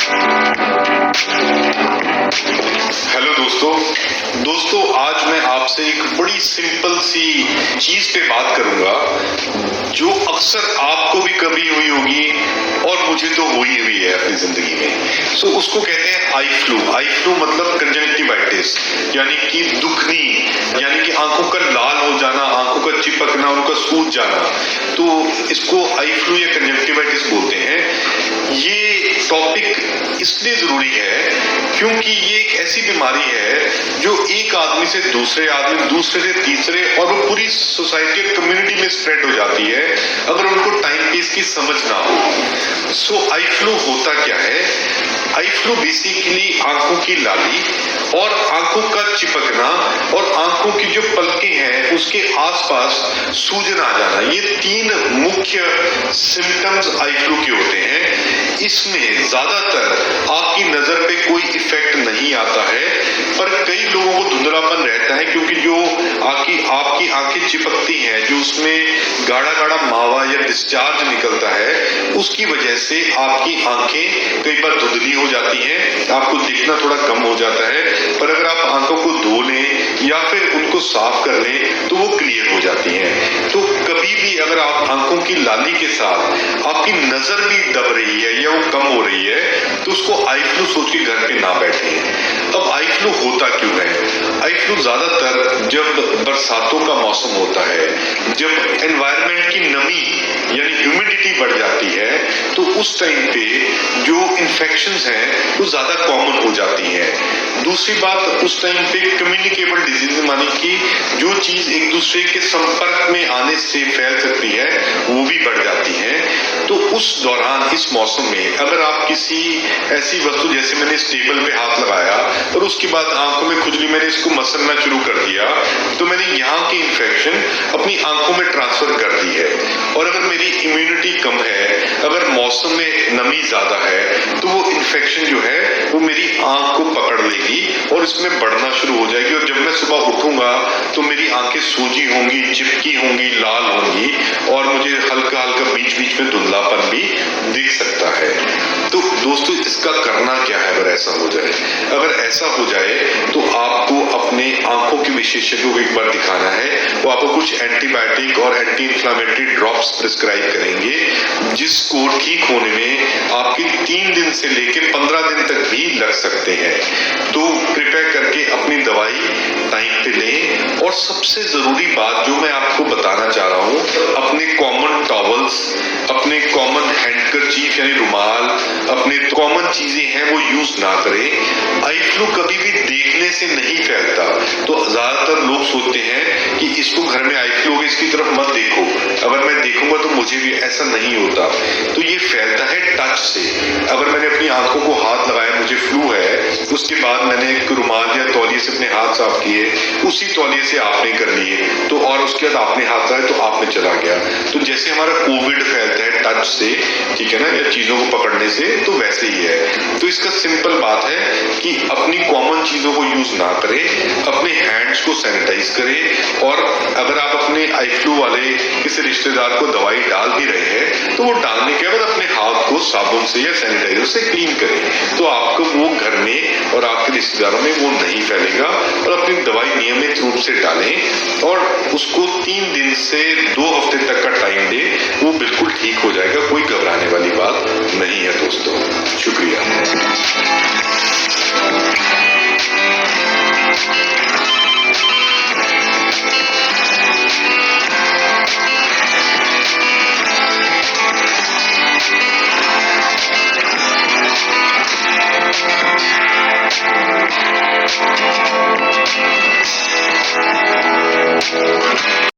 Hello दोस्तों आज मैं आपसे एक बड़ी सिंपल सी चीज पे बात करूंगा जो अक्सर आपको भी कभी हुई होगी और मुझे तो हुई हुई है अपनी जिंदगी में। सो उसको कहते हैं आई फ्लू मतलब कंजंक्टिवाइटिस, यानी कि दुखनी, यानी कि आंखों का लाल हो जाना, आंखों का चिपकना, उनका सूज जाना। तो इसको आई फ्लू या कंजंक्टिवाइटिस बोलते हैं। ये टॉपिक इसलिए जरूरी है क्योंकि ये एक ऐसी बीमारी है जो एक आदमी से दूसरे आदमी, दूसरे से तीसरे, और वो पूरी सोसाइटी और कम्युनिटी में स्प्रेड हो जाती है अगर उनको टाइम पे इसकी समझ ना हो। सो आई फ्लू होता क्या है? आई फ्लू बेसिकली आंखों की लाली और आंखों का चिपकना और आंखों की जो पलकें हैं उसके आसपास सूजन आ जाना, ये तीन मुख्य सिम्टम्स आई फ्लू के होते हैं। इसमें ज्यादातर आपकी नजर पे कोई इफेक्ट नहीं आता है, पर कई लोगों को धुंधलापन रहता है क्योंकि जो आपकी आंखें चिपकती हैं, जो उसमें गाढ़ा गाढ़ा मावा या डिस्चार्ज निकलता है, उसकी वजह से आपकी आंखें कई बार धुंधली हो जाती हैं, आपको दिखना थोड़ा कम हो जाता है। पर अगर आप आंखों को धो लें या फिर उनको साफ कर लें तो वो क्लियर हो जाती हैं। तो कभी भी अगर आप आंखों की लाली के साथ आपकी नजर भी दब रही है या वो कम हो रही है तो उसको आई फ्लू सोच के घर पे ना बैठे। अब आई फ्लू होता क्यों है? आई फ्लू ज्यादातर जब बरसातों का मौसम होता है, जब एनवायरनमेंट की नमी यानी ह्यूमिडिटी बढ़ जाती है, तो उस टाइम पे जो इन्फेक्शंस हैं वो ज्यादा कॉमन हो जाती हैं। दूसरी बात, उस टाइम पे कम्युनिकेबल डिजीज मानी कि जो चीज एक दूसरे के संपर्क में आने से फैल सकती है वो भी बढ़ जाती है। तो उस दौरान, इस मौसम में अगर आप किसी ऐसी वस्तु, जैसे मैंने इस टेबल पे हाथ लगाया और उसके बाद आंखों में खुजली, मैंने इसको मसलना शुरू कर दिया, तो मैंने यहाँ की इन्फेक्शन अपनी आंखों में ट्रांसफर कर दी है। और अगर मेरी इम्यूनिटी कम है, अगर मौसम में नमी ज्यादा है, तो वो इन्फेक्शन जो है वो मेरी आंख को पकड़ लेगी और इसमें बढ़ना शुरू हो जाएगी। और जब मैं सुबह उठूंगा तो मेरी आंखें सूजी होंगी, चिपकी होंगी, लाल होंगी और मुझे हल्का हल्का बीच बीच में धुंधलापन भी दिख सकता है। तो दोस्तों, इसका करना क्या है अगर ऐसा हो जाए? अगर ऐसा हो जाए तो आपको अपने आंखों के विशेषज्ञ को एक बार दिखाना है। वो आपको कुछ एंटीबायोटिक और एंटी इन्फ्लेमेटरी ड्रॉप्स प्रिस्क्राइब करेंगे, जिसको ठीक होने में आपके 3 दिन से लेकर 15 दिन तक भी लग सकते हैं। तो कृपया करके अपनी दवाई टाइम पे लें। और सबसे जरूरी बात जो मैं आपको बताना चाह रहा हूँ, अपने कॉमन टॉवल्स, अपने कॉमन हैंडकरचीफ यानी रुमाल, अपने कॉमन चीजें हैं वो यूज ना करें। आई फ्लू कभी भी देखने से नहीं फैलता, तो ज्यादातर लोग सोचते हैं कि इसको घर में आई फ्लू होगी, इसकी तरफ मत देखो, अगर मैं देखूंगा तो मुझे भी। ऐसा नहीं होता। तो ये फैलता है टच से। अगर मैंने अपनी आंखों को हाथ लगाया, मुझे फ्लू है, उसके बाद मैंने एक रुमाल या तौलिए से अपने हाथ साफ किए, उसी तौलिए से आपने कर लिए, तो और उसके बाद आपने हाथ लगाया तो आपने चला गया। तो जैसे हमारा कोविड फैलता है टच से, ठीक है ना, या चीजों को पकड़ने से, तो वैसे ही है। तो इसका सिंपल बात है कि अपनी कॉमन चीजों को यूज ना करें, अपने हैंड्स को सैनिटाइज करें। और अगर आप अपने आई फ्लू वाले किसी रिश्तेदार को दवाई डाल भी रहे हैं तो वो डालने के बाद अपने हाथ को साबुन से या सैनिटाइजर से क्लीन करें, तो आपको वो घर में और आपके रिश्तेदारों में वो नहीं फैलेगा। और अपनी दवाई नियमित रूप से डालें और उसको 3 दिन से 2 हफ्ते तक का टाइम दें, वो बिल्कुल ठीक हो जाएगा। कोई घबराने वाली बात नहीं है दोस्तों।